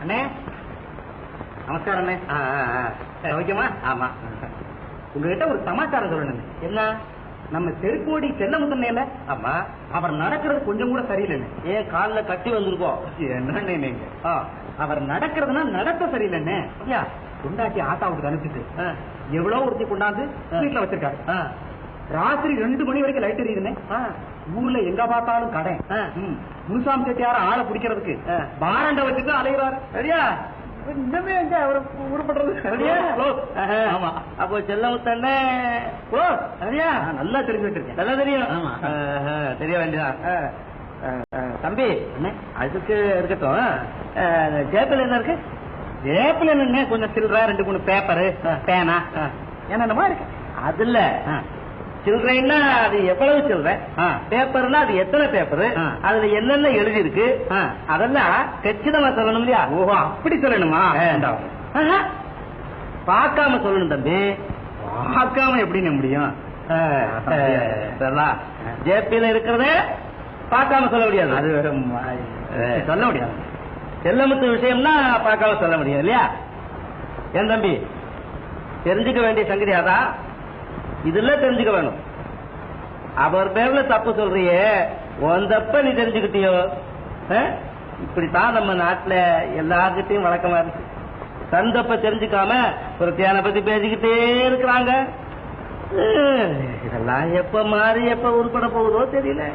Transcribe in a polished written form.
அண்ணே நமஸ்காரம் அண்ணே. ஓகேமா? ஆமா. உங்ககிட்ட ஒரு சமாச்சாரம் சொல்லணும். என்ன? நம்ம தெருக்கோடி செல்லமுத்தன்னையில. ஆமா. அவர் நடக்கிறது கொஞ்சம் கூட சரியில்லைன்னு. ஏன் காலில் கட்டி வந்திருக்கோம்? என்னண்ணே நீங்க? அவர் நடக்கிறதுனா நடத்த சரியில்லைன்னு. ஐயா கொண்டாட்டி ஆட்டாவுக்கு அனுப்பிட்டு எவ்வளவு ஒருத்தி கொண்டாந்து வீட்டுல வச்சிருக்காரு. ராத்திரி 2 மணி வரைக்கும் லைட் எரியுதுன்னு. ஊர்ல எங்க பார்த்தாலும் கடை. முனுசாமி செட்டியார ஆளை பிடிக்கிறதுக்கு பாரண்ட வச்சுட்டு அலைகிறாரு. சரியா? இன்னமே எங்க அவரை உருப்படுறது. சரியா? ஆமா. அப்போ செல்லமுத்தண்ணே சரியா? நல்லா தெரிஞ்சு வச்சிருக்கேன். நல்லா தெரியும். ஆமா தெரிய வேண்டியதான். தம்பி அதுக்கு இருக்கட்டும். ஜேப்பில் என்ன இருக்கு? ஜேப்பில் என்ன கொஞ்சம் சில்லற 2-3 பேப்பரு பேனா என்னென்னமா இருக்கு. அதுல சில்லறைன்னா அது எவ்வளவு சில்லற, பேப்பர்னா அது எத்தனை பேப்பரு, அதுல என்னென்ன எழுதி இருக்கு அதெல்லாம் கச்சிதமா சொல்லணும் இல்லையா? ஓஹோ அப்படி சொல்லணுமா? பார்க்காம சொல்லணும் தம்பி. பார்க்காம எப்படின்னு முடியும்? ஜேபியில இருக்கிறத பார்க்காம சொல்ல முடியாது. அது சொல்ல முடியாது. செல்லமுத்து விஷயம்னா பார்க்காம சொல்ல முடியும் இல்லையா? ஏன் தம்பி தெரிஞ்சுக்க வேண்டிய சங்கதி அதான். இதுல தெரிஞ்சுக்க வேணும். அவர் பேர்ல தப்பு சொல்றியே, உன் தப்ப நீ தெரிஞ்சுக்கிட்டியோ? இப்படித்தான் நம்ம நாட்டுல எல்லார்கிட்டையும் வழக்கமா இருக்கு. தந்தப்ப தெரிஞ்சுக்காம ஒரு தியான பத்தி பேசிக்கிட்டே இருக்கிறாங்க. இதெல்லாம் எப்ப மாறி எப்ப உருப்பட போகுதோ தெரியல.